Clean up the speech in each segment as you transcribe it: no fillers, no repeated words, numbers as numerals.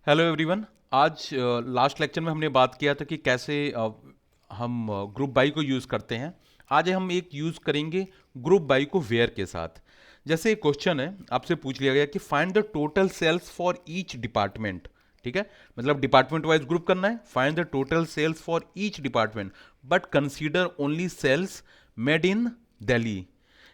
Hello everyone. आज last lecture में हमने बात किया था कि कैसे हम ग्रुप बाई को यूज़ करते हैं। आज हम एक यूज़ करेंगे ग्रुप बाई को वेयर के साथ। जैसे एक क्वेश्चन है, आपसे पूछ लिया गया कि find the total sales for each department. ठीक है, मतलब डिपार्टमेंट वाइज ग्रुप करना है। Find the total sales for each department but consider only sales made in Delhi.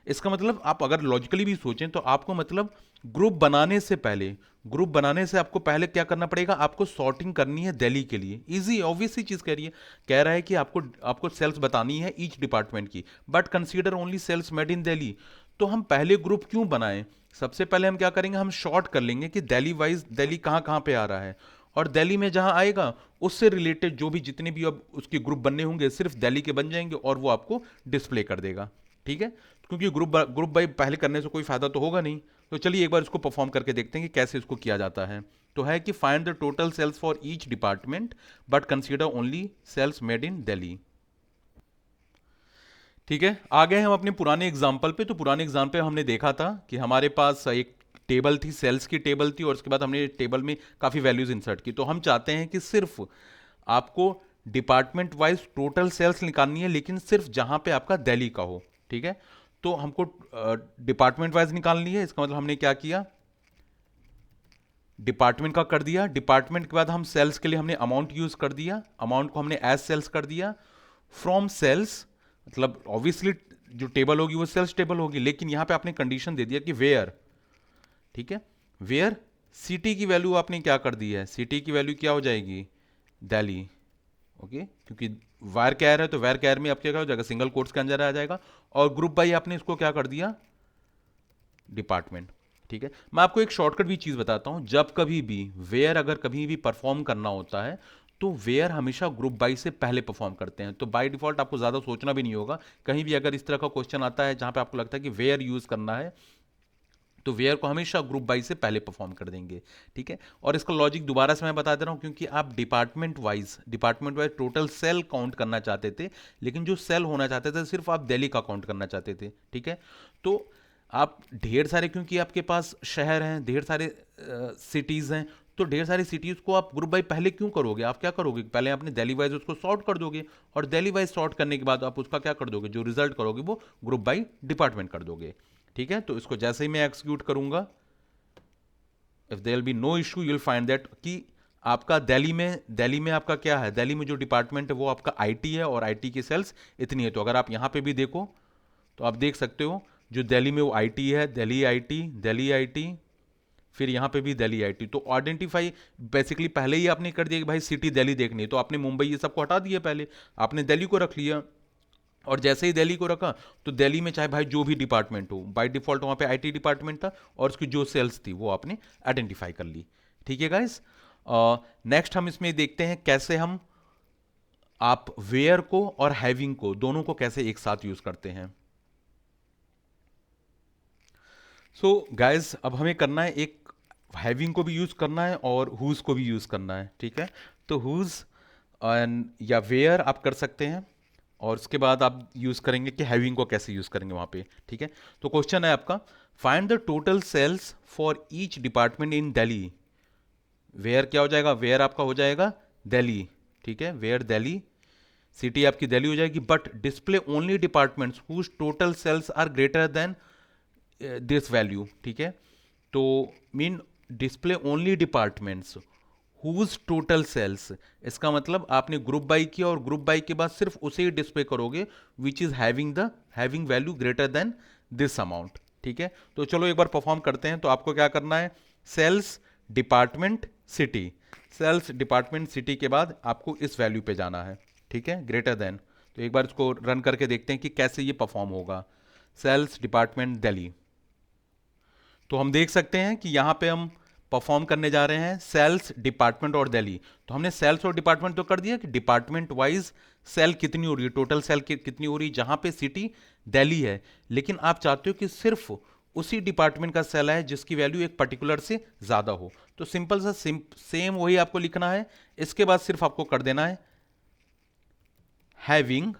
इसका मतलब आप अगर लॉजिकली भी सोचें तो आपको मतलब ग्रुप बनाने से पहले, ग्रुप बनाने से आपको पहले क्या करना पड़ेगा, आपको सॉर्टिंग करनी है दिल्ली के लिए। इजी ऑब्वियस सी चीज कह रही है, कह रहा है कि आपको आपको सेल्स बतानी है ईच डिपार्टमेंट की, but consider only sales made in Delhi. तो हम पहले ग्रुप क्यों बनाएं? सबसे पहले हम क्या करेंगे, हम शॉर्ट कर लेंगे कि दिल्ली वाइज दिल्ली कहाँ कहाँ पे आ रहा है, और दिल्ली में जहां आएगा उससे रिलेटेड जो भी जितने भी अब उसके ग्रुप बनने होंगे सिर्फ दिल्ली के बन जाएंगे और वो आपको डिस्प्ले कर देगा। ठीक है, क्योंकि ग्रुप बाई पहले करने से कोई फायदा तो होगा नहीं। तो चलिए एक बार इसको परफॉर्म करके देखते हैं कि कैसे इसको किया जाता है। तो है कि find the total sales for each department but consider only sales made in Delhi. ठीक है, आ गए हम अपने पुराने एग्जाम्पल पे। तो पुराने एग्जाम्पल पे हमने देखा था कि हमारे पास एक टेबल थी, सेल्स की टेबल थी, और उसके बाद हमने टेबल में काफ़ी वैल्यूज इंसर्ट की। तो हम चाहते हैं कि सिर्फ आपको डिपार्टमेंट वाइज टोटल सेल्स निकालनी है, लेकिन सिर्फ जहां पे आपका दिल्ली का हो। ठीक है, तो हमको डिपार्टमेंट वाइज निकालनी है। इसका मतलब हमने क्या किया, डिपार्टमेंट का कर दिया, डिपार्टमेंट के बाद हम सेल्स के लिए हमने अमाउंट यूज कर दिया, अमाउंट को हमने एज सेल्स कर दिया। फ्रॉम सेल्स मतलब ऑब्वियसली जो टेबल होगी वो सेल्स टेबल होगी, लेकिन यहां पे आपने कंडीशन दे दिया कि वेयर। ठीक है, वेयर सिटी की वैल्यू आपने क्या कर दी है, सिटी की वैल्यू क्या हो जाएगी, दिल्ली। ओके, क्योंकि वायर कैर है तो वायर कैर में आपके क्या हो जाएगा, सिंगल कोट्स के अंदर आ जाएगा। और ग्रुप बाई आपने इसको क्या कर दिया, डिपार्टमेंट। ठीक है, मैं आपको एक शॉर्टकट भी चीज बताता हूं, जब कभी भी वेयर अगर कभी भी परफॉर्म करना होता है तो वेयर हमेशा ग्रुप बाई से पहले परफॉर्म करते हैं। तो बाय डिफॉल्ट आपको ज्यादा सोचना भी नहीं होगा। कहीं भी अगर इस तरह का क्वेश्चन आता है जहां पे आपको लगता है कि वेयर यूज करना है, तो वेयर को हमेशा ग्रुप बाई से पहले परफॉर्म कर देंगे। ठीक है, और इसका लॉजिक दोबारा से मैं बता दे रहा हूं, क्योंकि आप department wise total sale count करना चाहते थे, लेकिन जो सेल होना चाहते थे सिर्फ आप दिल्ली का काउंट करना चाहते थे। ठीक है, तो आप ढेर सारे, क्योंकि आपके पास शहर हैं, ढेर सारे सिटीज हैं, तो ढेर सारी सिटीज को आप ग्रुप बाई पहले क्यों करोगे, आप क्या करोगे, पहले आपने दिल्ली वाइज उसको सॉर्ट कर दोगे, और दिल्ली वाइज सॉर्ट करने के बाद आप उसका क्या कर दोगे, जो रिजल्ट करोगे वो ग्रुप बाई डिपार्टमेंट कर दोगे। ठीक है, तो इसको जैसे ही मैं एक्सिक्यूट करूंगा, if there be no issue you will find that कि आपका दिल्ली में आपका क्या है, दिल्ली में जो डिपार्टमेंट है वो आपका आईटी है, और आईटी की सेल्स इतनी है। तो अगर आप यहां पे भी देखो तो आप देख सकते हो जो दिल्ली में वो आईटी है, दिल्ली आईटी, दिल्ली आईटी, फिर यहां पे भी दिल्ली आईटी। तो आइडेंटिफाई बेसिकली पहले ही आपने कर दिया कि भाई सिटी दिल्ली देखनी है, तो आपने मुंबई ये सबको हटा दिया, पहले आपने दिल्ली को रख लिया। और जैसे ही दिल्ली को रखा तो दिल्ली में चाहे भाई जो भी डिपार्टमेंट हो, बाय डिफॉल्ट वहां पे आईटी डिपार्टमेंट था, और उसकी जो सेल्स थी वो आपने आइडेंटिफाई कर ली। ठीक है गाइस, नेक्स्ट हम इसमें देखते हैं कैसे हम आप वेयर को और हैविंग को दोनों को कैसे एक साथ यूज करते हैं। सो गाइस, अब हमें करना है, एक हैविंग को भी यूज करना है और हुज को भी यूज करना है। ठीक है, तो हुज एंड या वेयर आप कर सकते हैं, और उसके बाद आप यूज करेंगे कि हैविंग को कैसे यूज करेंगे वहां पे। ठीक है, तो क्वेश्चन है आपका, find the total sales for each department in Delhi. Where क्या हो जाएगा, वेयर आपका हो जाएगा दिल्ली। ठीक है, वेयर दिल्ली, सिटी आपकी दिल्ली हो जाएगी, but display only departments whose total sales are greater than this value. ठीक है, तो mean display only departments whose total sales, इसका मतलब आपने ग्रुप बाई किया और ग्रुप बाई के बाद सिर्फ उसे ही डिस्प्ले करोगे which is having value greater than this amount. ठीक है, तो चलो एक बार परफॉर्म करते हैं। तो आपको क्या करना है, sales department city, sales department city के बाद आपको इस वैल्यू पे जाना है। ठीक है, ग्रेटर देन। तो एक बार इसको रन करके देखते हैं कि कैसे ये परफॉर्म होगा। सेल्स डिपार्टमेंट दिल्ली, तो हम देख सकते हैं कि यहां पे हम परफॉर्म करने जा रहे हैं सेल्स डिपार्टमेंट और दिल्ली। तो हमने सेल्स और डिपार्टमेंट तो कर दिया कि डिपार्टमेंट वाइज सेल कितनी हो रही है, टोटल सेल कितनी हो रही है, जहां पे सिटी दिल्ली है, लेकिन आप चाहते हो कि सिर्फ उसी डिपार्टमेंट का सेल है जिसकी वैल्यू एक पर्टिकुलर से ज्यादा हो। तो सिंपल सा सेम वही आपको लिखना है। इसके बाद सिर्फ आपको कर देना है हैविंग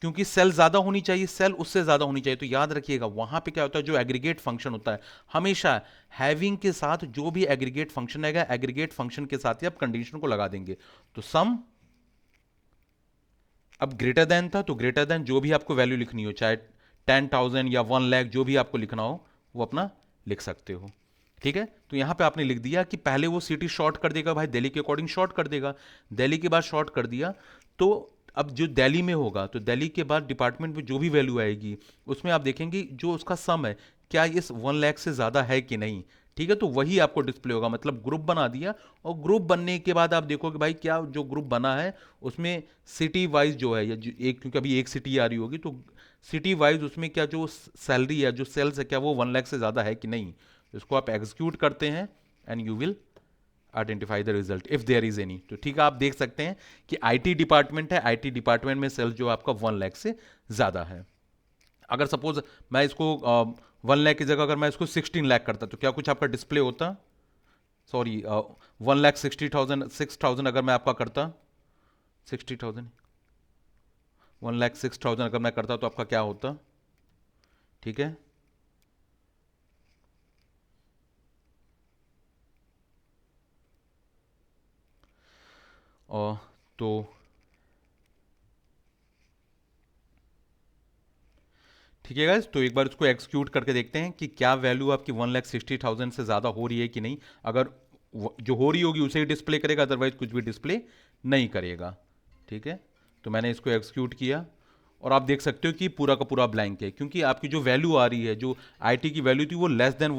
क्योंकि सेल ज्यादा होनी चाहिए, सेल उससे ज्यादा होनी चाहिए। तो याद रखिएगा वहां पे क्या होता है, जो एग्रीगेट फंक्शन होता है हमेशा हैविंग के साथ जो भी एग्रीगेट फंक्शन आएगा, एग्रीगेट फंक्शन के साथ ही आप कंडीशन को लगा देंगे। तो सम, अब ग्रेटर देन था तो ग्रेटर देन जो भी आपको वैल्यू लिखनी हो, चाहे 10,000 या 1 लाख, जो भी आपको लिखना हो वो अपना लिख सकते हो। ठीक है, तो यहां पे आपने लिख दिया कि पहले वो सिटी शॉर्ट कर देगा भाई, दिल्ली के अकॉर्डिंग शॉर्ट कर देगा। दिल्ली के बाद शॉर्ट कर दिया, तो अब जो दिल्ली में होगा तो दिल्ली के बाद डिपार्टमेंट में जो भी वैल्यू आएगी उसमें आप देखेंगे जो उसका सम है क्या इस 1 लाख से ज्यादा है कि नहीं। ठीक है, तो वही आपको डिस्प्ले होगा, मतलब ग्रुप बना दिया। और ग्रुप बनने के बाद आप देखोगे भाई क्या जो ग्रुप बना है उसमें सिटी वाइज जो है, या एक, क्योंकि अभी एक सिटी आ रही होगी तो सिटी वाइज उसमें क्या जो सैलरी है, जो सेल्स है, क्या वो 1 लाख से ज़्यादा है कि नहीं। इसको आप एग्जीक्यूट करते हैं and you will identify the result if there is any. तो ठीक है, आप देख सकते हैं कि आईटी डिपार्टमेंट है, आईटी डिपार्टमेंट में सेल्स जो आपका 1 लाख से ज़्यादा है। अगर सपोज मैं इसको 1 लाख की जगह अगर मैं इसको 16 लाख करता तो क्या कुछ आपका डिस्प्ले होता? सॉरी, 1,60,000, 6,000 अगर मैं आपका करता, 60,000, 1,06,000 अगर मैं करता तो आपका क्या होता? ठीक है, और तो ठीक है गाइस, तो एक बार इसको एक्सक्यूट करके देखते हैं कि क्या वैल्यू आपकी 1,60,000 से ज़्यादा हो रही है कि नहीं। अगर जो हो रही होगी उसे ही डिस्प्ले करेगा, अदरवाइज कुछ भी डिस्प्ले नहीं करेगा। ठीक है, तो मैंने इसको एक्सक्यूट किया और आप देख सकते हो कि पूरा का पूरा ब्लैंक है, क्योंकि आपकी जो वैल्यू आ रही है, जो आईटी की वैल्यू थी वो लेस देन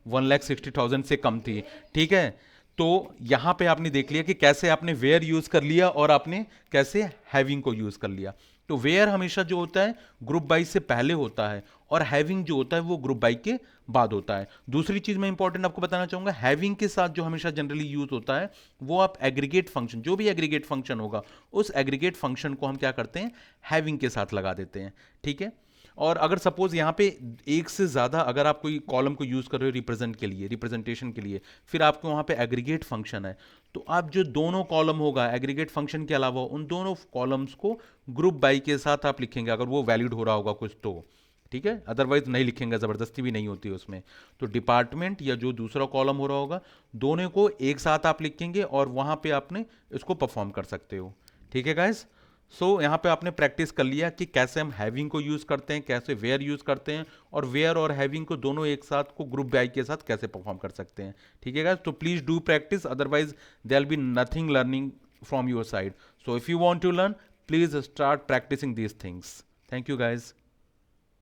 1,60,000 से कम थी। ठीक है, तो यहां पे आपने देख लिया कि कैसे आपने वेयर यूज कर लिया और आपने कैसे हैविंग को यूज कर लिया। तो वेयर हमेशा जो होता है ग्रुप बाई से पहले होता है, और हैविंग जो होता है वो ग्रुप बाई के बाद होता है। दूसरी चीज मैं इंपॉर्टेंट आपको बताना चाहूंगा, हैविंग के साथ जो हमेशा जनरली यूज होता है वो आप एग्रीगेट फंक्शन, जो भी एग्रीगेट फंक्शन होगा उस एग्रीगेट फंक्शन को हम क्या करते हैं, हैविंग के साथ लगा देते हैं। ठीक है, और अगर सपोज यहाँ पे एक से ज़्यादा अगर आप कोई कॉलम को यूज़ कर रहे हो रिप्रेजेंट के लिए, रिप्रेजेंटेशन के लिए, फिर आपके वहाँ पे एग्रीगेट फंक्शन है, तो आप जो दोनों कॉलम होगा एग्रीगेट फंक्शन के अलावा उन दोनों कॉलम्स को ग्रुप बाई के साथ आप लिखेंगे, अगर वो वैलिड हो रहा होगा कुछ तो। ठीक है, अदरवाइज नहीं लिखेंगे, ज़बरदस्ती भी नहीं होती उसमें। तो डिपार्टमेंट या जो दूसरा कॉलम हो रहा होगा दोनों को एक साथ आप लिखेंगे और वहाँ पे आपने इसको परफॉर्म कर सकते हो। ठीक है गाइज, सो यहाँ पे आपने प्रैक्टिस कर लिया कि कैसे हम हैविंग को यूज़ करते हैं, कैसे वेयर यूज़ करते हैं, और वेयर और हैविंग को दोनों एक साथ को ग्रुप बाई के साथ कैसे परफॉर्म कर सकते हैं। ठीक है गाइस, तो please do practice, otherwise there will be nothing learning from your side. So if you want to learn, please start practicing these things. Thank you guys.